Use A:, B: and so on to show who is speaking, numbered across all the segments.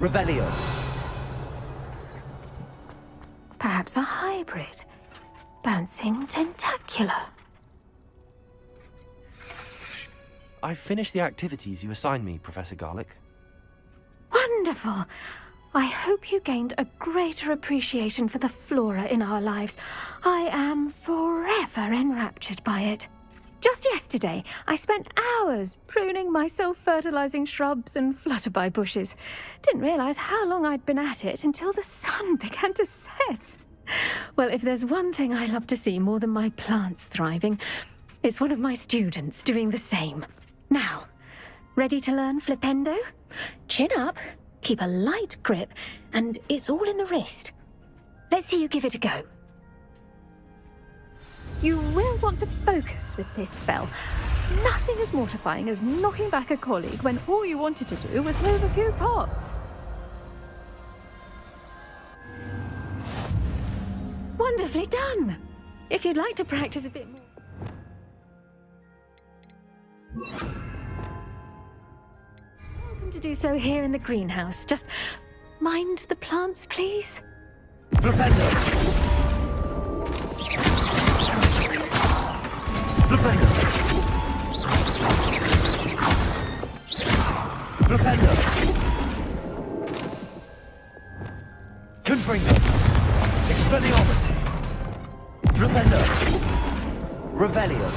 A: Revelio.
B: Perhaps a hybrid. Bouncing tentacular.
A: I've finished the activities you assigned me, Professor Garlick.
B: Wonderful! I hope you gained a greater appreciation for the flora in our lives. I am forever enraptured by it. Just yesterday, I spent hours pruning my self-fertilizing shrubs and flutterby bushes. Didn't realize how long I'd been at it until the sun began to set. Well, if there's one thing I love to see more than my plants thriving, it's one of my students doing the same. Now, ready to learn Flipendo? Chin up, keep a light grip, and it's all in the wrist. Let's see you give it a go. You will want to focus with this spell. Nothing as mortifying as knocking back a colleague when all you wanted to do was move a few pots. Wonderfully done! If you'd like to practice a bit more... Welcome to do so here in the greenhouse. Just mind the plants, please.
A: Flipendo! Flipendo! Flipendo! Confringo! Expelliarmus! Flipendo! Revelio!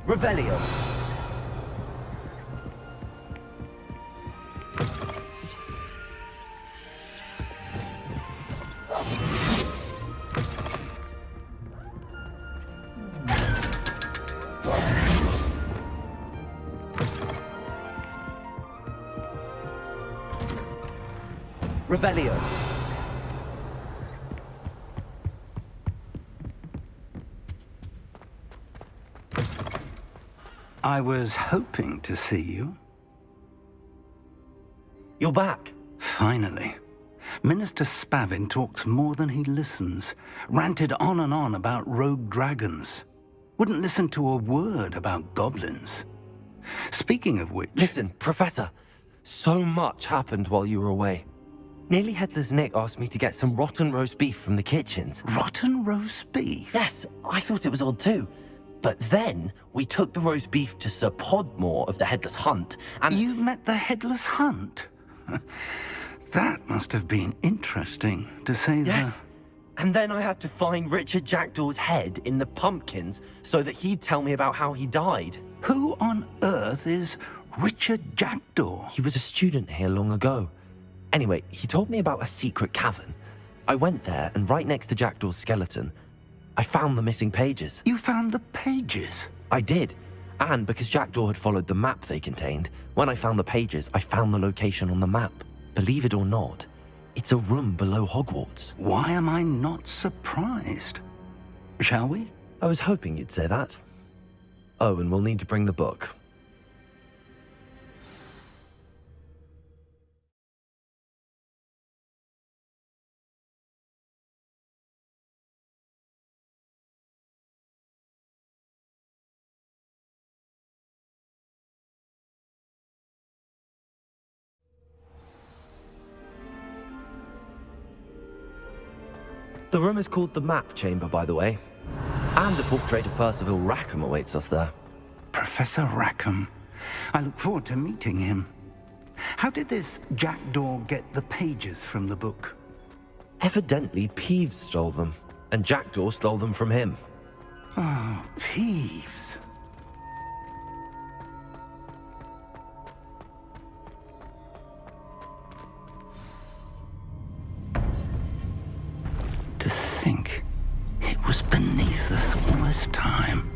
A: Revelio. Revelio.
C: I was hoping to see you.
A: You're back.
C: Finally. Minister Spavin talks more than he listens. Ranted on and on about rogue dragons. Wouldn't listen to a word about goblins. Speaking of which...
A: Listen, Professor. So much happened while you were away. Nearly Headless Nick asked me to get some rotten roast beef from the kitchens.
C: Rotten roast beef?
A: Yes, I thought it was odd too. But then we took the roast beef to Sir Podmore of the Headless Hunt, and...
C: You met the Headless Hunt? That must have been interesting, to say the...
A: Yes. And then I had to find Richard Jackdaw's head in the pumpkins so that he'd tell me about how he died.
C: Who on earth is Richard Jackdaw?
A: He was a student here long ago. Anyway, he told me about a secret cavern. I went there, and right next to Jackdaw's skeleton, I found the missing pages.
C: You found the pages?
A: I did. And because Jackdaw had followed the map they contained, when I found the pages, I found the location on the map. Believe it or not, it's a room below Hogwarts.
C: Why am I not surprised? Shall we?
A: I was hoping you'd say that. Oh, and we'll need to bring the book. The room is called the Map Chamber, by the way. And the portrait of Percival Rackham awaits us there.
C: Professor Rackham. I look forward to meeting him. How did this jackdaw get the pages from the book?
A: Evidently, Peeves stole them, and Jackdaw stole them from him.
C: Oh, Peeves. To think it was beneath us all this time.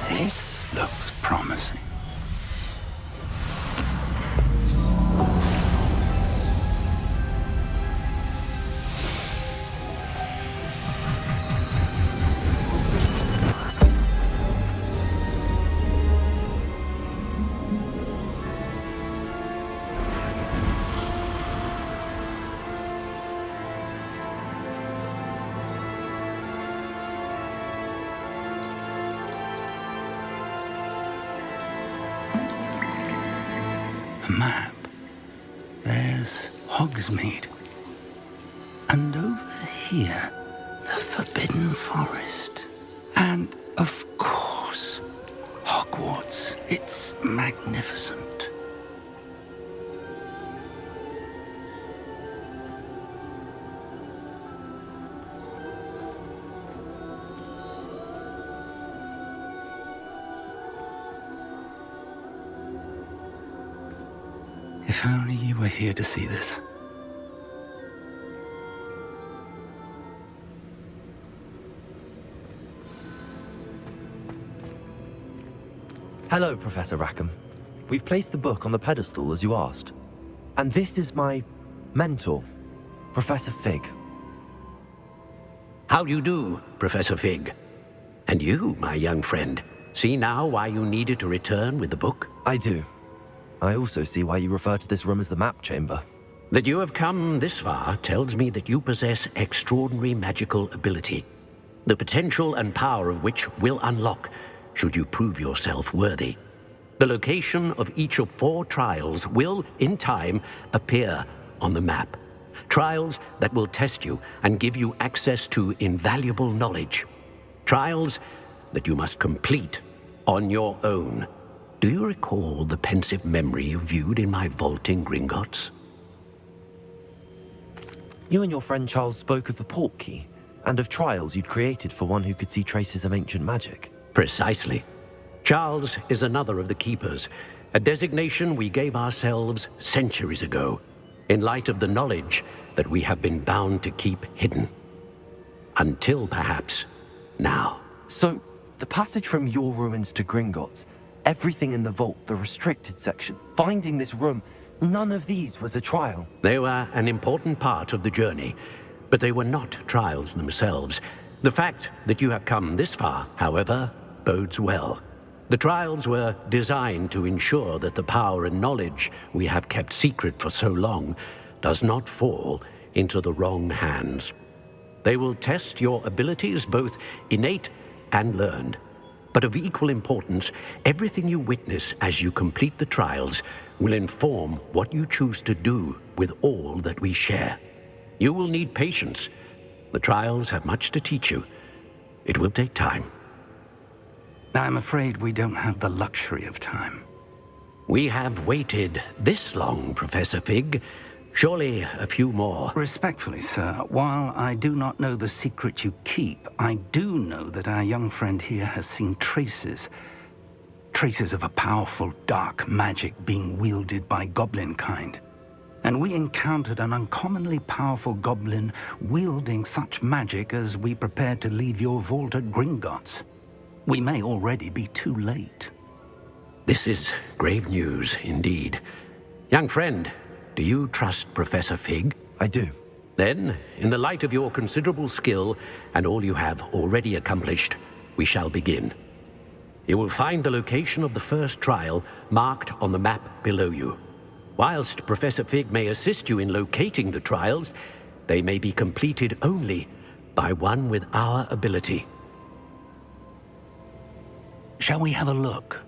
C: This looks promising. Map. There's Hogsmeade. And over here, the Forbidden Forest. And, of course, Hogwarts. It's magnificent. If only you were here to see this.
A: Hello, Professor Rackham. We've placed the book on the pedestal as you asked. And this is my mentor, Professor Fig.
D: How do you do, Professor Fig? And you, my young friend, see now why you needed to return with the book?
A: I do. I also see why you refer to this room as the Map Chamber.
D: That you have come this far tells me that you possess extraordinary magical ability, the potential and power of which will unlock should you prove yourself worthy. The location of each of 4 trials will, in time, appear on the map. Trials that will test you and give you access to invaluable knowledge. Trials that you must complete on your own. Do you recall the pensive memory you viewed in my vault in Gringotts?
A: You and your friend Charles spoke of the Portkey, and of trials you'd created for one who could see traces of ancient magic.
D: Precisely. Charles is another of the Keepers, a designation we gave ourselves centuries ago, in light of the knowledge that we have been bound to keep hidden. Until perhaps now.
A: So, the passage from your ruins to Gringotts, everything in the vault, the restricted section, finding this room, none of these was a trial.
D: They were an important part of the journey, but they were not trials themselves. The fact that you have come this far, however, bodes well. The trials were designed to ensure that the power and knowledge we have kept secret for so long does not fall into the wrong hands. They will test your abilities, both innate and learned. But of equal importance, everything you witness as you complete the trials will inform what you choose to do with all that we share. You will need patience. The trials have much to teach you. It will take time.
C: I'm afraid we don't have the luxury of time.
D: We have waited this long, Professor Fig. Surely a few more.
C: Respectfully, sir, while I do not know the secret you keep, I do know that our young friend here has seen traces of a powerful dark magic being wielded by goblin kind. And we encountered an uncommonly powerful goblin wielding such magic as we prepared to leave your vault at Gringotts. We may already be too late.
D: This is grave news indeed. Young friend, do you trust Professor Fig?
A: I do.
D: Then, in the light of your considerable skill and all you have already accomplished, we shall begin. You will find the location of the first trial marked on the map below you. Whilst Professor Fig may assist you in locating the trials, they may be completed only by one with our ability.
C: Shall we have a look?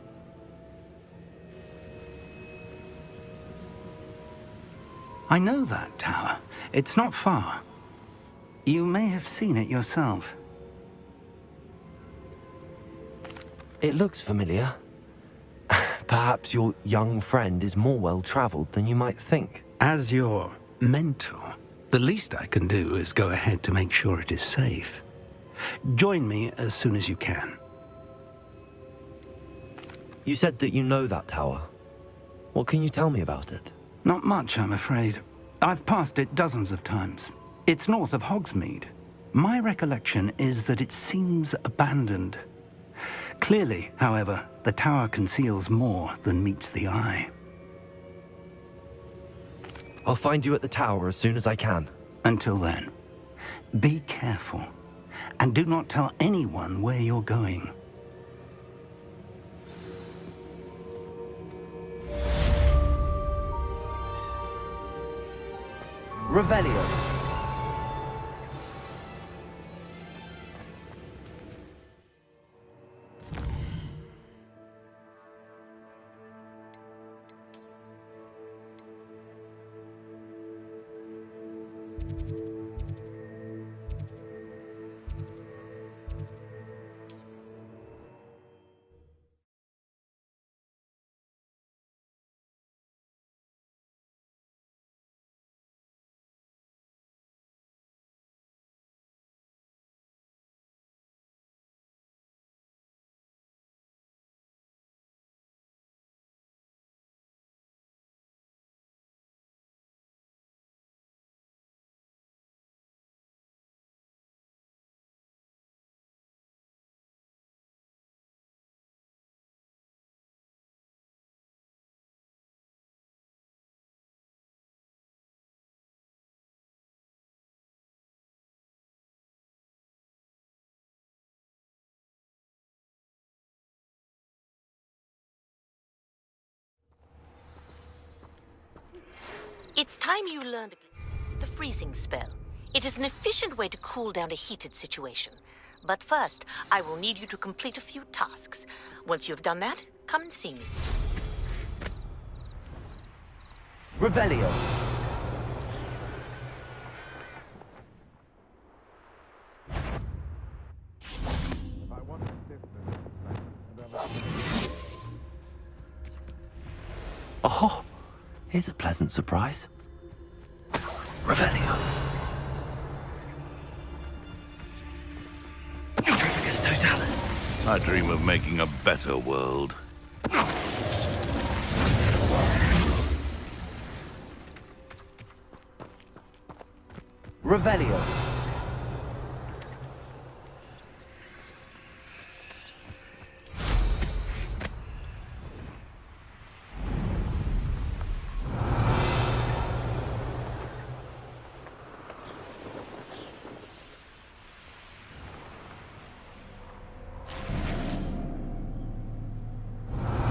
C: I know that tower. It's not far. You may have seen it yourself.
A: It looks familiar. Perhaps your young friend is more well-traveled than you might think.
C: As your mentor, the least I can do is go ahead to make sure it is safe. Join me as soon as you can.
A: You said that you know that tower. What can you tell me about it?
C: Not much, I'm afraid. I've passed it dozens of times. It's north of Hogsmeade. My recollection is that it seems abandoned. Clearly, however, the tower conceals more than meets the eye.
A: I'll find you at the tower as soon as I can.
C: Until then, be careful, and do not tell anyone where you're going.
A: Revelio.
E: It's time you learned the freezing spell. It is an efficient way to cool down a heated situation. But first, I will need you to complete a few tasks. Once you've done that, come and see me.
A: Revelio. Oh, here's a pleasant surprise. Revelio. Utrificus Totalis.
F: I dream of making a better world.
A: Revelio.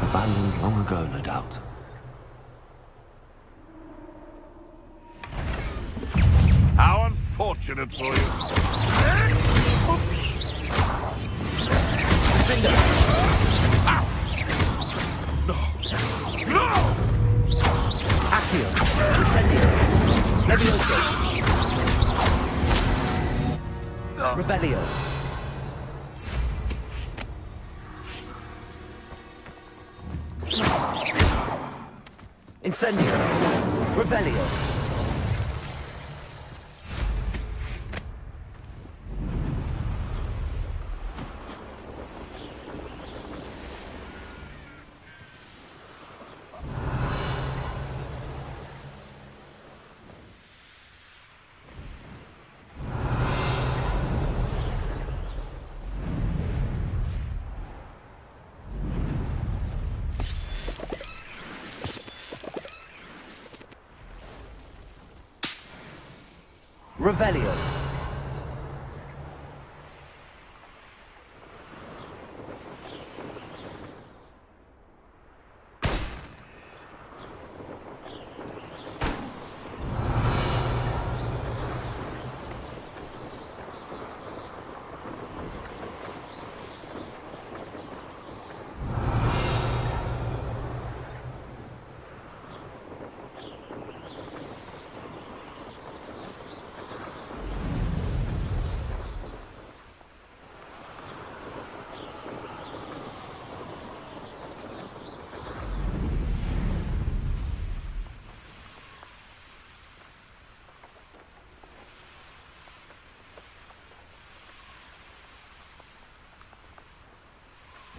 A: Abandoned long ago, no doubt.
F: How unfortunate for you. Oops. Ow. No. No!
A: Accio. Incendio. Levioso. Revelio. Incendio. Revelio. Revelio.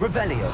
A: Revelio.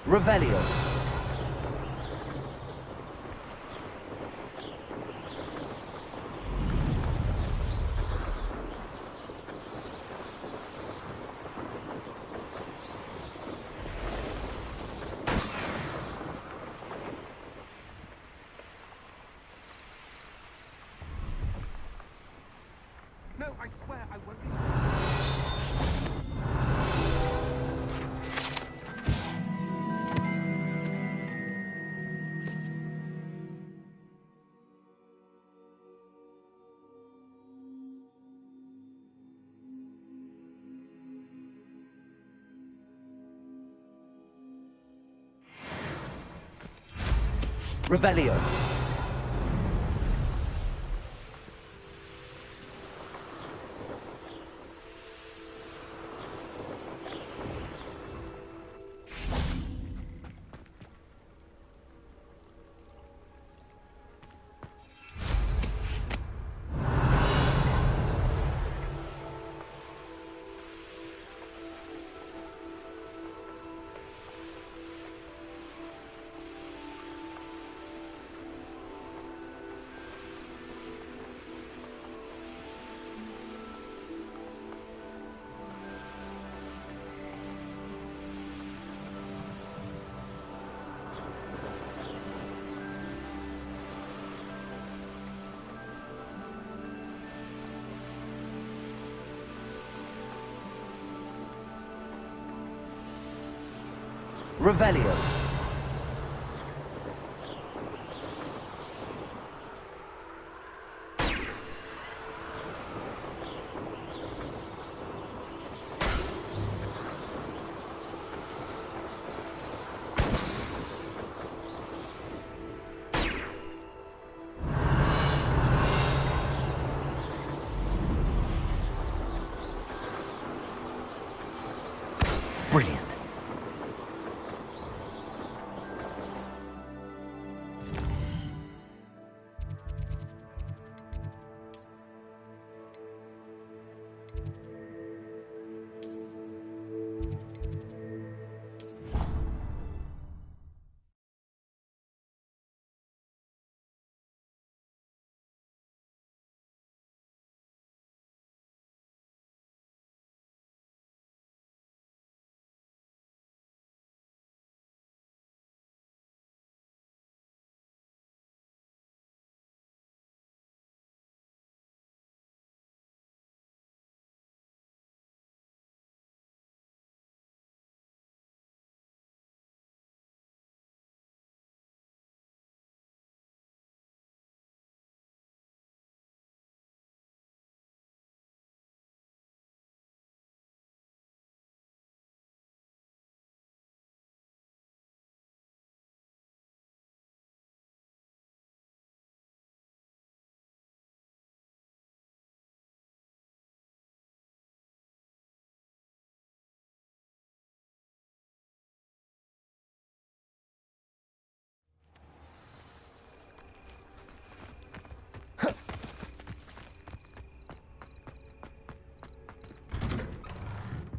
A: Revelio.
C: No, I swear I won't.
A: Revelio. Revelio. Brilliant.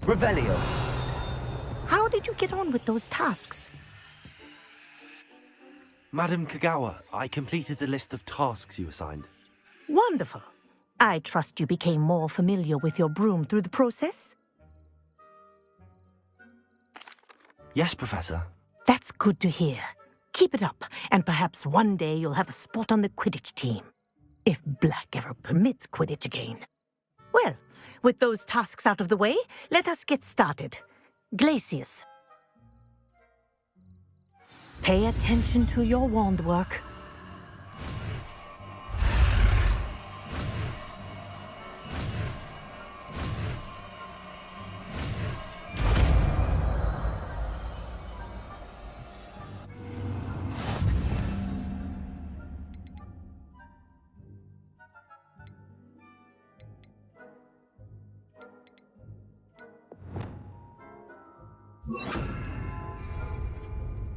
A: Revelio.
E: How did you get on with those tasks?
A: Madam Kagawa, I completed the list of tasks you assigned.
E: Wonderful. I trust you became more familiar with your broom through the process?
A: Yes, Professor.
E: That's good to hear. Keep it up, and perhaps one day you'll have a spot on the Quidditch team. If Black ever permits Quidditch again. Well, with those tasks out of the way, let us get started. Glacius. Pay attention to your wand work.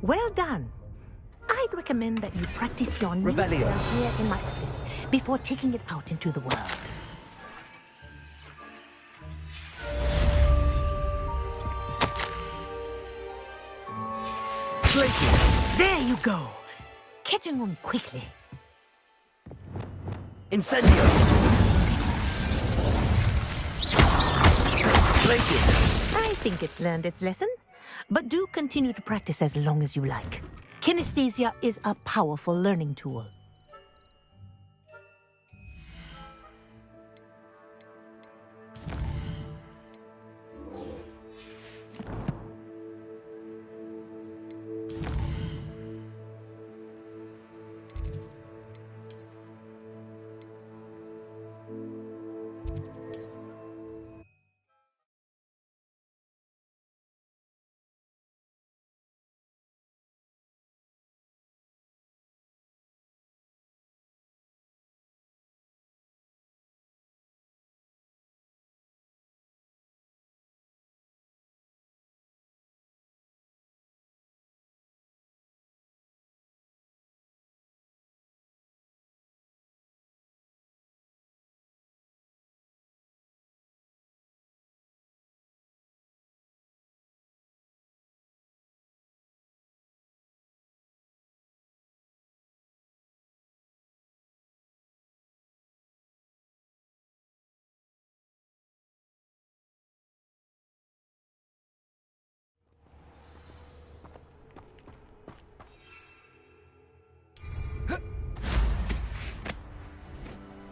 E: Well done. I'd recommend that you practice your new
A: Revelio.
E: spell here in my office before taking it out into the world.
A: Glacius.
E: There you go. Catching on quickly.
A: Incendio. Glacius.
E: I think it's learned its lesson, but do continue to practice as long as you like. Kinesthesia is a powerful learning tool.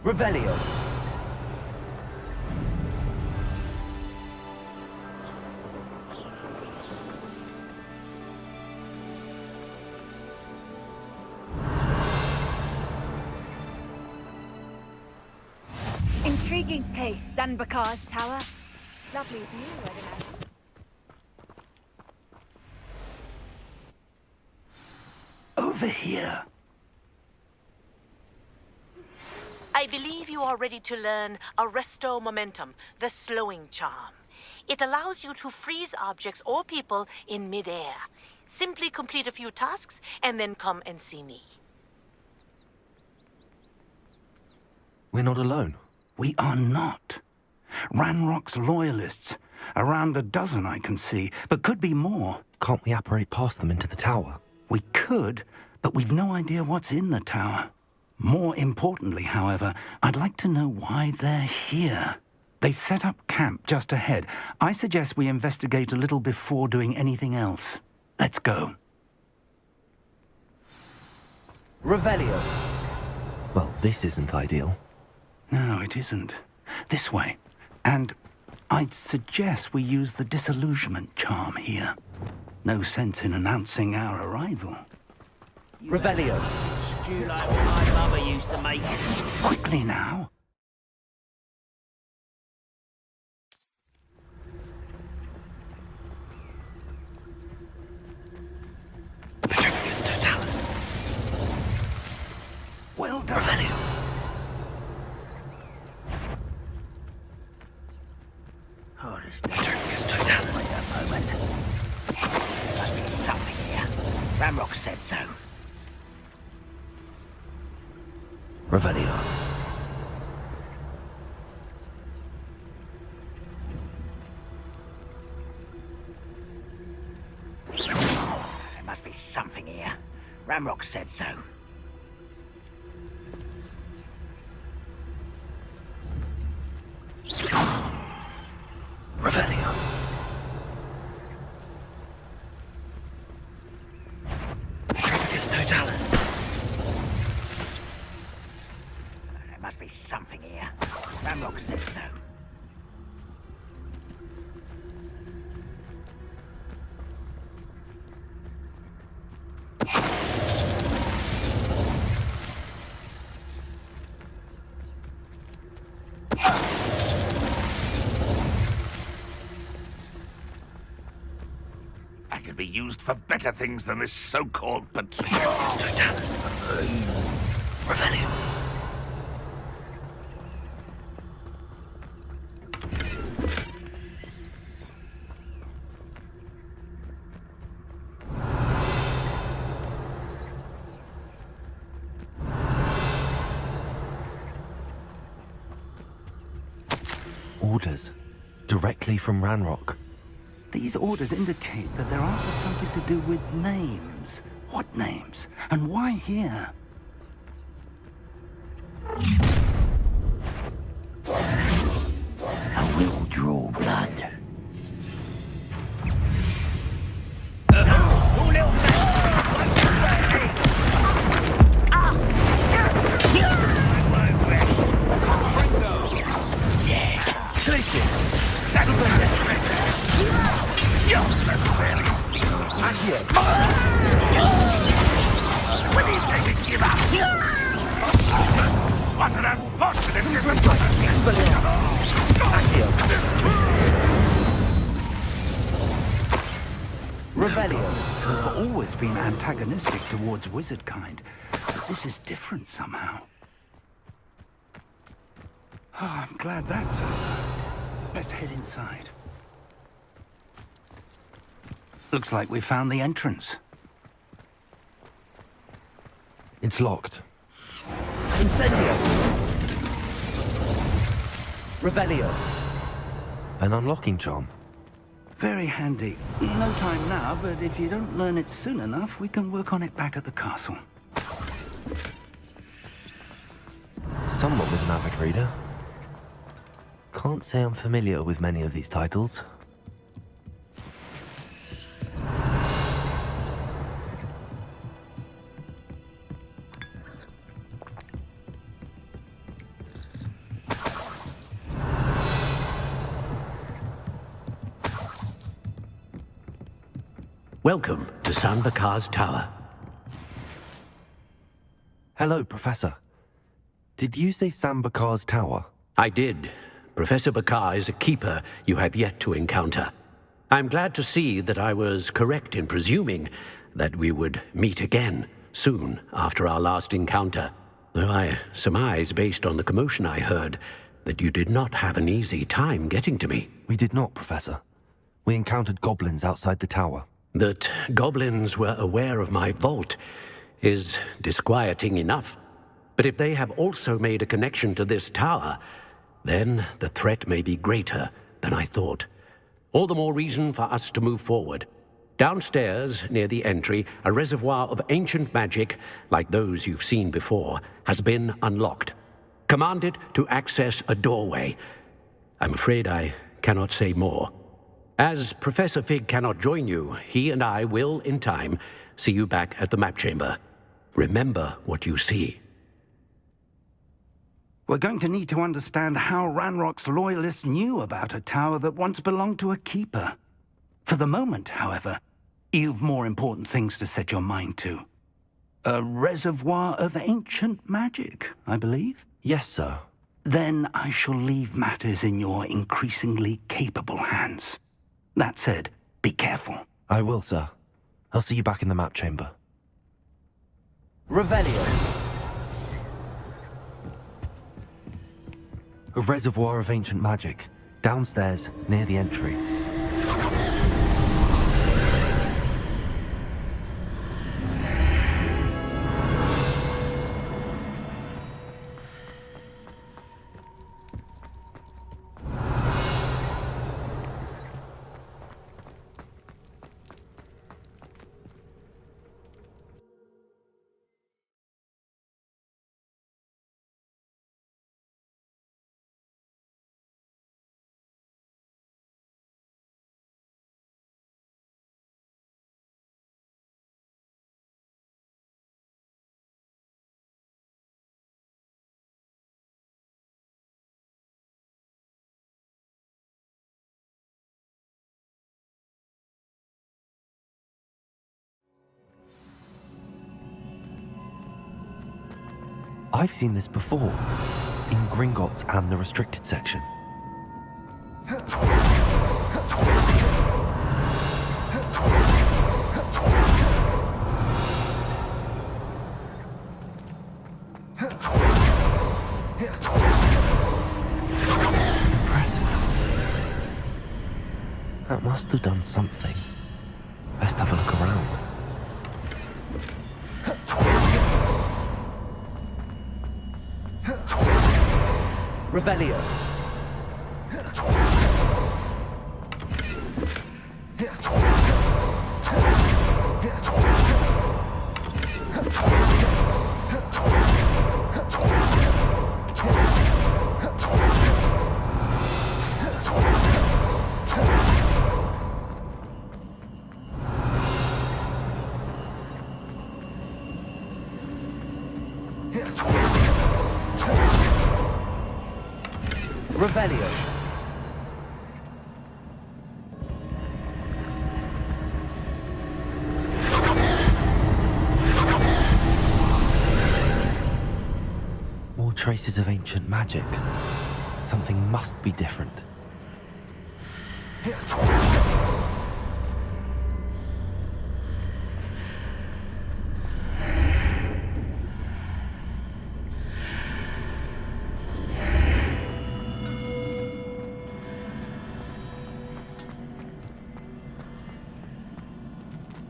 A: Revelio.
B: Intriguing place, Sanbakar's tower. Lovely view, I'd imagine.
C: Over here.
E: I believe you are ready to learn Arresto Momentum, the slowing charm. It allows you to freeze objects or people in midair. Simply complete a few tasks and then come and see me.
A: We're not alone.
C: We are not. Ranrock's loyalists. Around a dozen I can see, but could be more.
A: Can't we apparate past them into the tower?
C: We could, but we've no idea what's in the tower. More importantly, however, I'd like to know why they're here. They've set up camp just ahead. I suggest we investigate a little before doing anything else. Let's go.
A: Revelio. Well, this isn't ideal.
C: No, it isn't. This way. And I'd suggest we use the disillusionment charm here. No sense in announcing our arrival.
A: Revelio.
G: Stew like my mother used to make.
C: Quickly now.
A: Petrificus totalis.
C: Well done.
A: Revelio.
G: Oh, this
A: Petrificus totalis.
G: Wait a moment. Must be something here. Ramrock said so.
A: Revelio.
G: Ramrock said so.
A: Revelio. Trigus Totalis.
G: There must be something here. Ramrock said so.
F: I could be used for better things than this so-called Percival.
A: Totalis. Revelio. Orders. Directly from Ranrock.
C: These orders indicate that they're after something to do with names. What names? And why here?
G: I will draw blood.
F: What an unfortunate disappointment!
C: Rebellions have always been antagonistic towards wizard kind, but this is different somehow. Oh, I'm glad that's over. Let's head inside. Looks like we found the entrance.
A: It's locked.
G: Incendio! Revelio!
A: An unlocking charm.
C: Very handy. No time now, but if you don't learn it soon enough, we can work on it back at the castle.
A: Someone was an avid reader. Can't say I'm familiar with many of these titles.
D: Welcome to San Bakar's tower.
A: Hello, Professor. Did you say Sambakar's tower?
D: I did. Professor Bakar is a keeper you have yet to encounter. I'm glad to see that I was correct in presuming that we would meet again soon after our last encounter. Though I surmise, based on the commotion I heard, that you did not have an easy time getting to me.
A: We did not, Professor. We encountered goblins outside the tower.
D: That goblins were aware of my vault is disquieting enough. But if they have also made a connection to this tower, then the threat may be greater than I thought. All the more reason for us to move forward. Downstairs, near the entry, a reservoir of ancient magic, like those you've seen before, has been unlocked. Command it to access a doorway. I'm afraid I cannot say more. As Professor Fig cannot join you, he and I will, in time, see you back at the map chamber. Remember what you see.
C: We're going to need to understand how Ranrock's loyalists knew about a tower that once belonged to a keeper. For the moment, however, you've more important things to set your mind to. A reservoir of ancient magic, I believe?
A: Yes, sir.
C: Then I shall leave matters in your increasingly capable hands. That said, be careful.
A: I will, sir. I'll see you back in the map chamber.
G: Revelio!
A: A reservoir of ancient magic, downstairs, near the entry. I've seen this before, in Gringotts and the restricted section. Impressive. That must have done something. Best have a look around.
H: Revelio. Revelio.
A: More traces of ancient magic. Something must be different.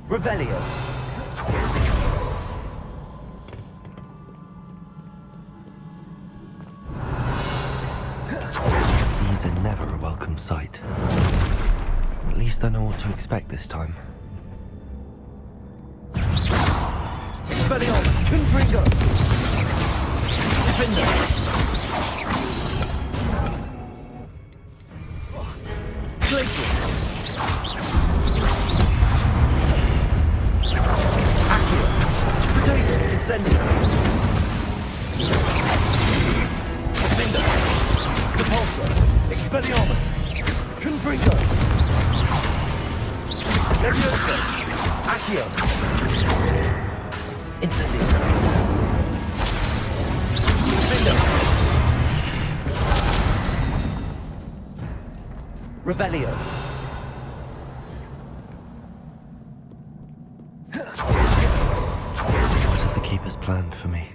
H: Revelio.
A: These are never a welcome sight. At least I know what to expect this time.
H: Expelliarmus. Confringo. Defender. Glacius. Accio. Potato. Incendio. Defender. Repulsor. Expelliarmus. Confringo. Levioso. Accio. Incendio. Defender. Revelio.
A: What have the keepers planned for me?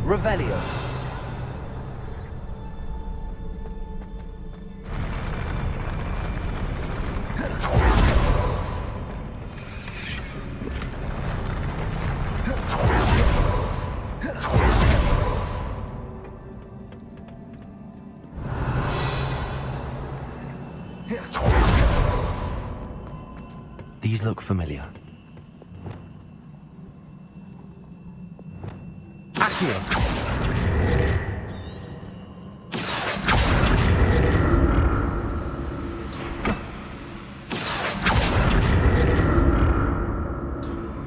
H: Revelio.
A: These look familiar.
H: Accio.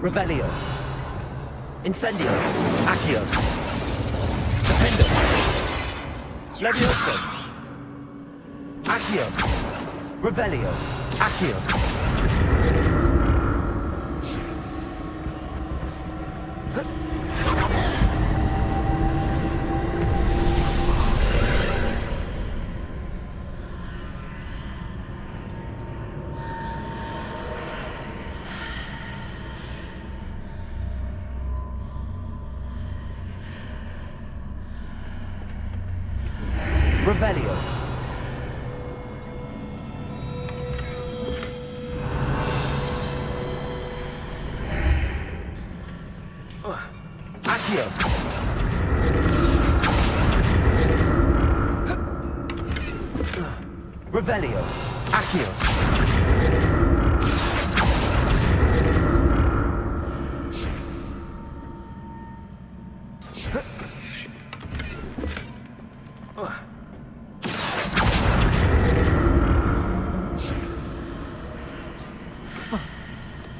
H: Revelio. Incendio. Accio. Defender. Levioso. Accio. Revelio. Accio. Revelio. Accio. Revelio. Accio.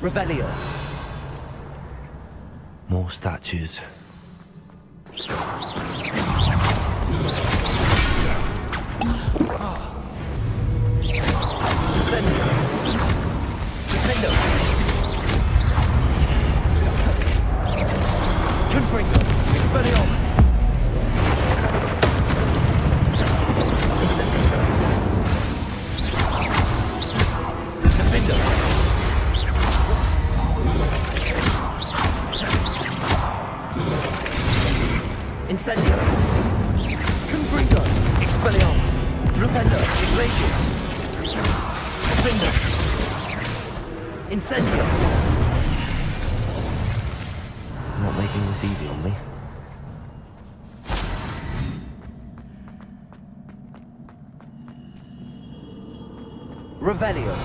H: Revelio.
A: More statues.
H: Incendio. Defender. Expelliarmus. Flupendo. Iglesias. Defender. Incendio.
A: You're not making this easy on me.
H: Revelio.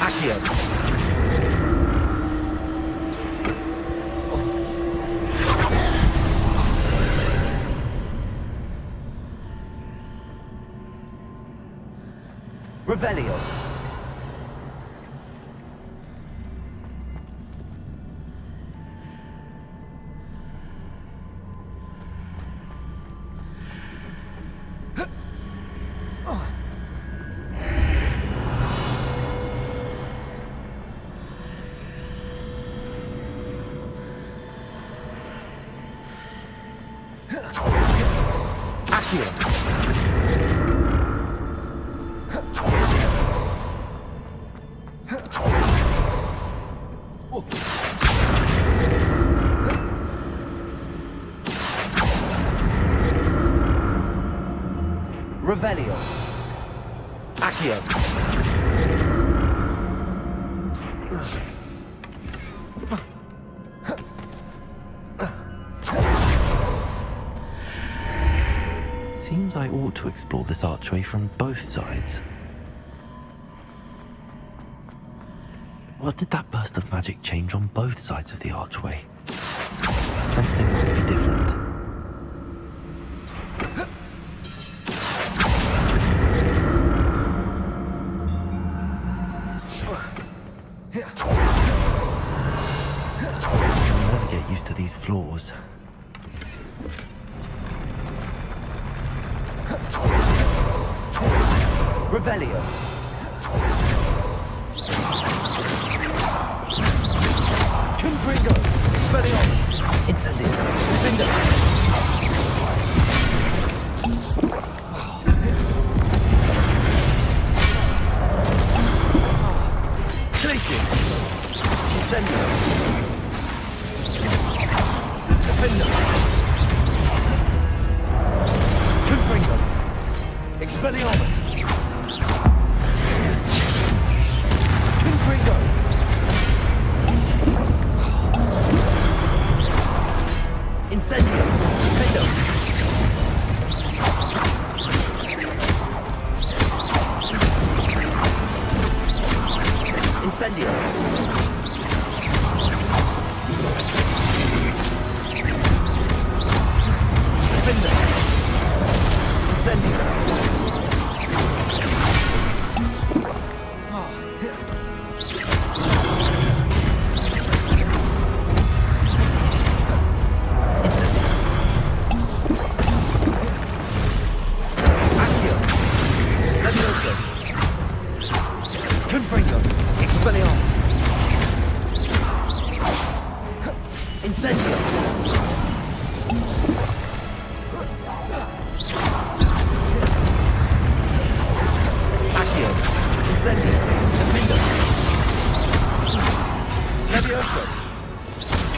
H: Accio. Revelio. Accio. Revelio. Accio.
A: Seems I ought to explore this archway from both sides. What did that burst of magic change on both sides of the archway? Something must be different. I'll never get used to these floors.
H: Revelio. Confringo. Expelliarmus. Incendio. Defender. Glacius. Incendio. Defender. Confringo. Expelliarmus. Confringo. Incendio. Defendo. Incendio. Defender. Incendio. Confringo. Expelliarmus. Incendio. Accio. Incendio. Defendo. Levioso.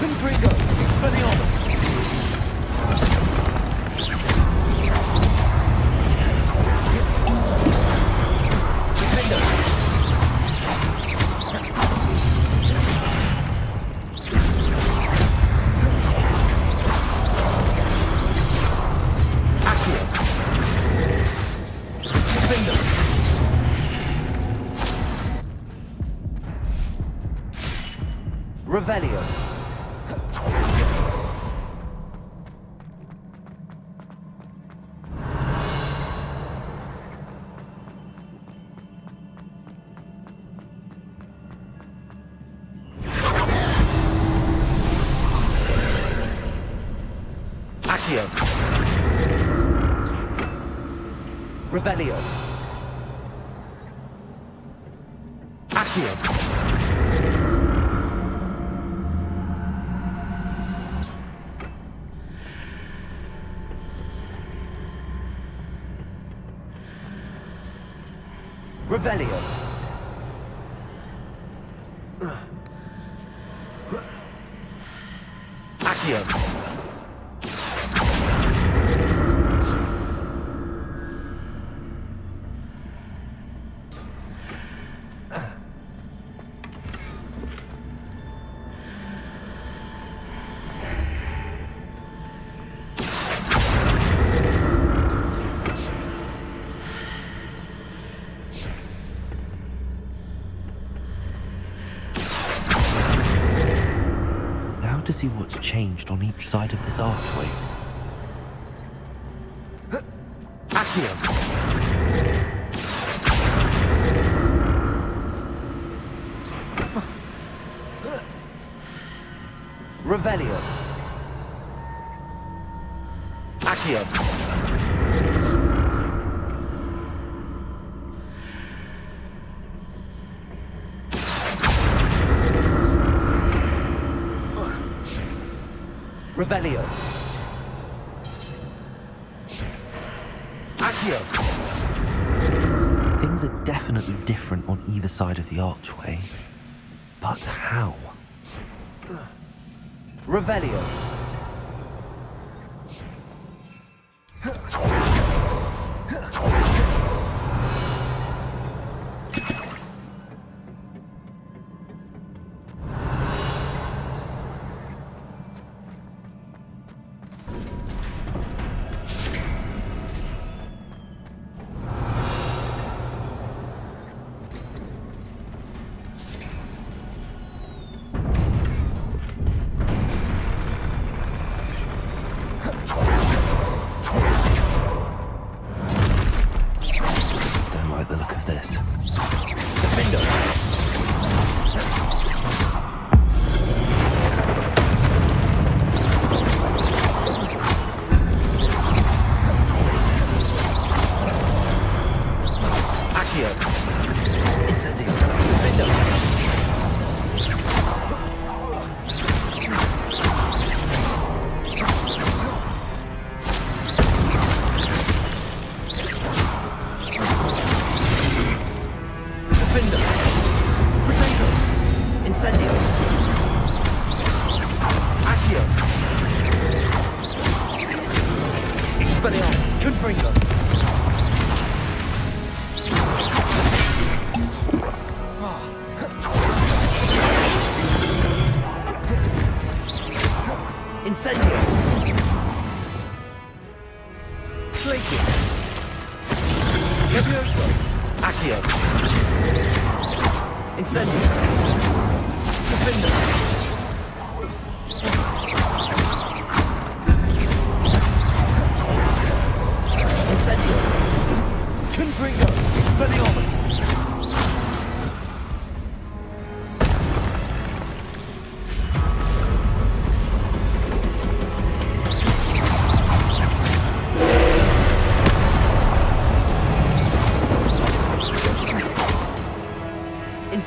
H: Confringo. Expelliarmus. Defendo. Revelio. Accio. Revelio. Accio. Revelio. Accio.
A: To see what's changed on each side of this archway.
H: Accio. Revelio. Accio. Revelio. Accio.
A: Things are definitely different on either side of the archway. But how?
H: Revelio.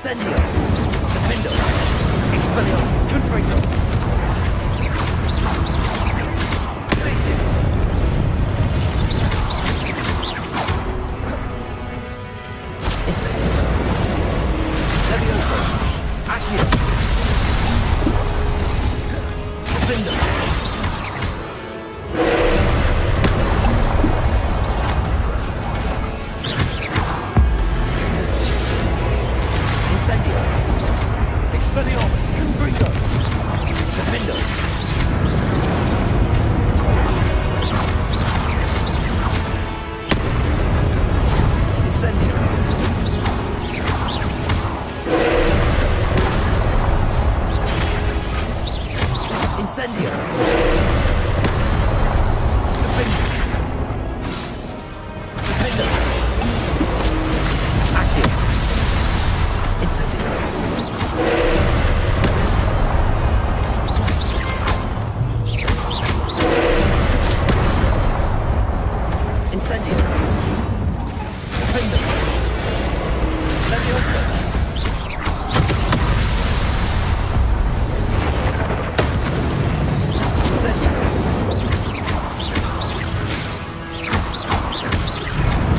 H: Incendio. Defendo. Expelliarmus. Confringo. Glacius. Incendio. Levioso. Accio. Defendo. Expelliarmus, Confringo, Defendo. Incendio. Incendio. Defendo. Defendo. Accio. Incendio. Incendio. Defendo. Levioso. Incendio.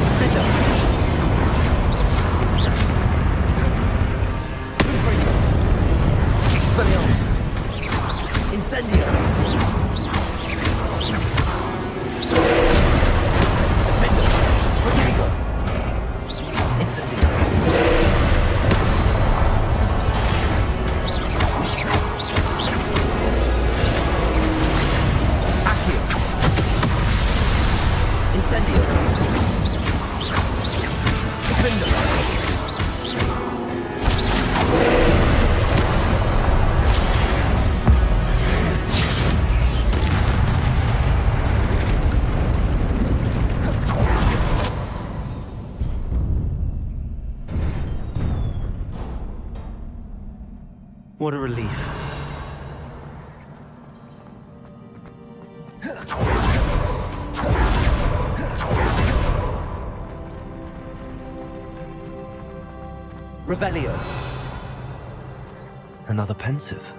H: Defendo. Defend them.
A: What a relief.
H: Revelio.
A: Another pensive.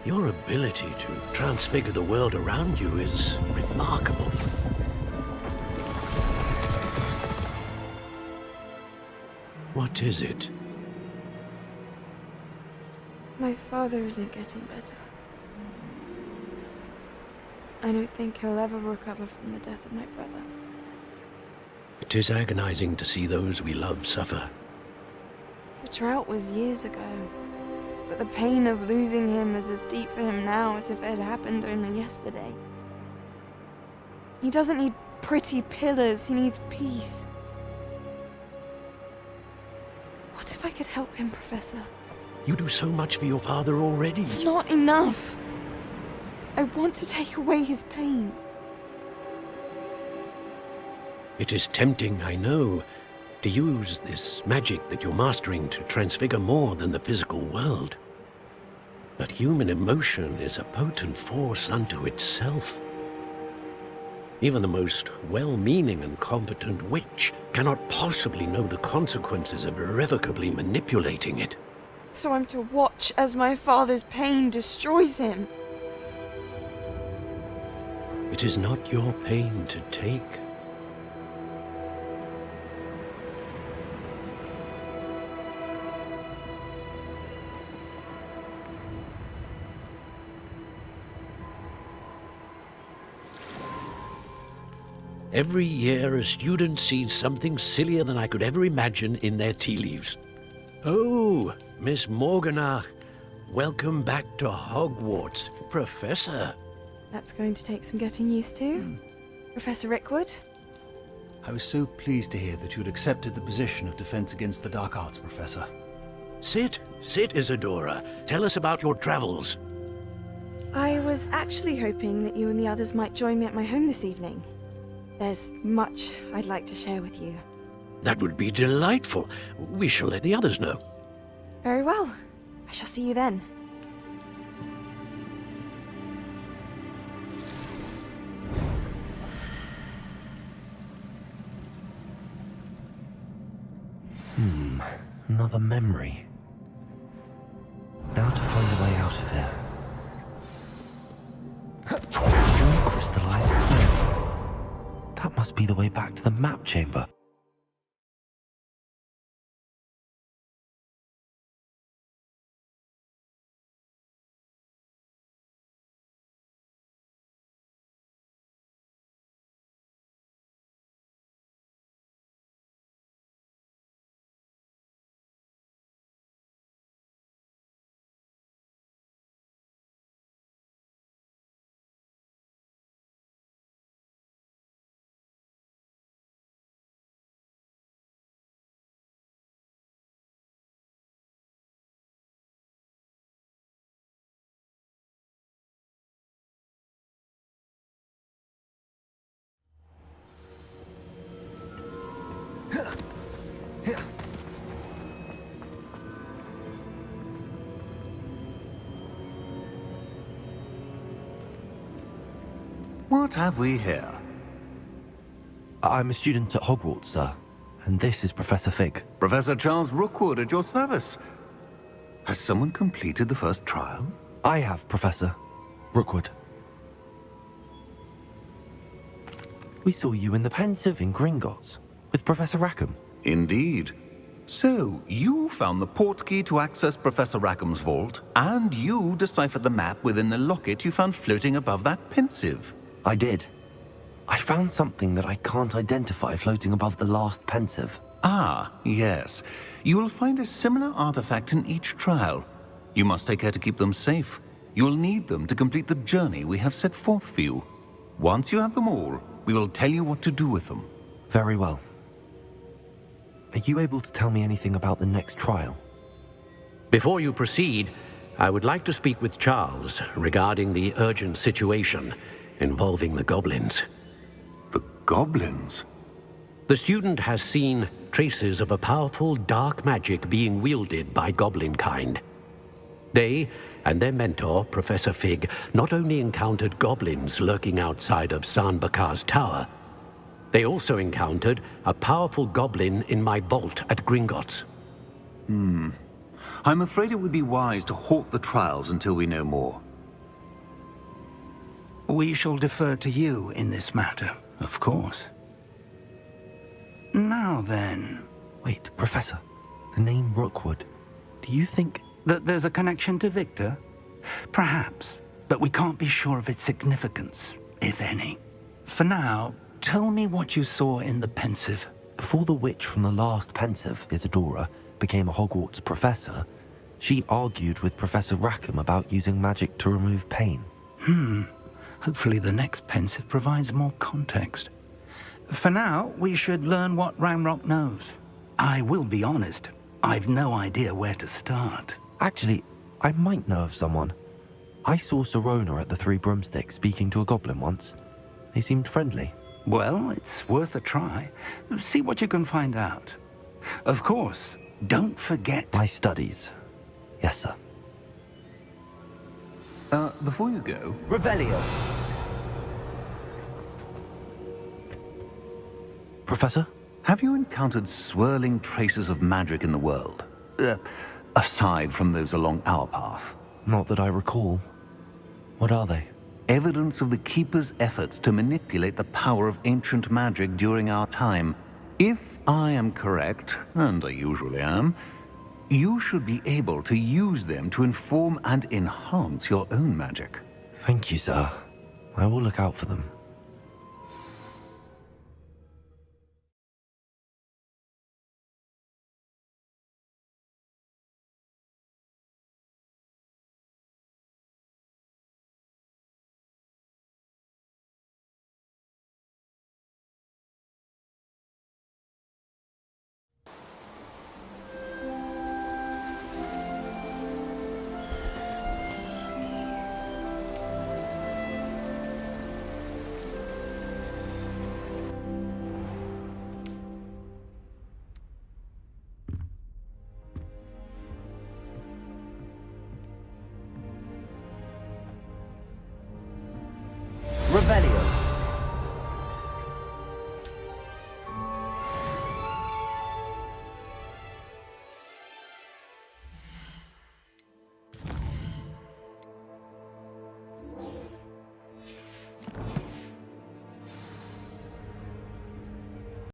D: Your ability to transfigure the world around you is remarkable. What is it?
I: My father isn't getting better. I don't think he'll ever recover from the death of my brother.
D: It is agonizing to see those we love suffer.
I: The drought was years ago, but the pain of losing him is as deep for him now as if it had happened only yesterday. He doesn't need pretty pillars, he needs peace. What if I could help him, Professor?
D: You do so much for your father already.
I: It's not enough. I want to take away his pain.
D: It is tempting, I know, to use this magic that you're mastering to transfigure more than the physical world. But human emotion is a potent force unto itself. Even the most well-meaning and competent witch cannot possibly know the consequences of irrevocably manipulating it.
I: So I'm to watch as my father's pain destroys him.
D: It is not your pain to take. Every year, a student sees something sillier than I could ever imagine in their tea leaves. Oh, Miss Morganach, welcome back to Hogwarts, Professor.
I: That's going to take some getting used to. Professor Rickwood?
J: I was so pleased to hear that you had accepted the position of Defense Against the Dark Arts, Professor.
D: Sit, Isadora. Tell us about your travels.
I: I was actually hoping that you and the others might join me at my home this evening. There's much I'd like to share with you.
D: That would be delightful. We shall let the others know.
I: Very well. I shall see you then.
A: Another memory. Now to find a way out of here. Crystallized stone. That must be the way back to the map chamber.
K: What have we here?
A: I'm a student at Hogwarts, sir. And this is Professor Fig.
K: Professor Charles Rookwood at your service. Has someone completed the first trial?
A: I have, Professor Rookwood. We saw you in the Pensive in Gringotts with Professor Rackham.
K: Indeed. So, you found the portkey to access Professor Rackham's vault, and you deciphered the map within the locket you found floating above that Pensive.
A: I did. I found something that I can't identify floating above the last Pensive.
K: Ah, yes. You will find a similar artifact in each trial. You must take care to keep them safe. You will need them to complete the journey we have set forth for you. Once you have them all, we will tell you what to do with them.
A: Very well. Are you able to tell me anything about the next trial?
D: Before you proceed, I would like to speak with Charles regarding the urgent situation involving the goblins.
K: The goblins?
D: The student has seen traces of a powerful dark magic being wielded by goblin kind. They and their mentor, Professor Fig, not only encountered goblins lurking outside of San Bakar's tower, they also encountered a powerful goblin in my vault at Gringotts.
K: I'm afraid it would be wise to halt the trials until we know more.
C: We shall defer to you in this matter, of course. Now then...
A: Wait, Professor. The name Rookwood. Do you think...
C: that there's a connection to Victor? Perhaps, but we can't be sure of its significance, if any. For now, tell me what you saw in the Pensive.
A: Before the witch from the last Pensive, Isadora, became a Hogwarts professor, she argued with Professor Rackham about using magic to remove pain.
C: Hopefully the next Pensive provides more context. For now, we should learn what Ranrock knows. I will be honest, I've no idea where to start.
A: Actually, I might know of someone. I saw Serona at the Three Broomsticks speaking to a goblin once. They seemed friendly.
C: Well, it's worth a try. See what you can find out. Of course, don't forget...
A: My studies. Yes, sir.
K: Before you go...
H: Revelio.
A: Professor?
K: Have you encountered swirling traces of magic in the world? Aside from those along our path?
A: Not that I recall. What are they?
K: Evidence of the Keeper's efforts to manipulate the power of ancient magic during our time. If I am correct, and I usually am, you should be able to use them to inform and enhance your own magic.
A: Thank you, sir. I will look out for them.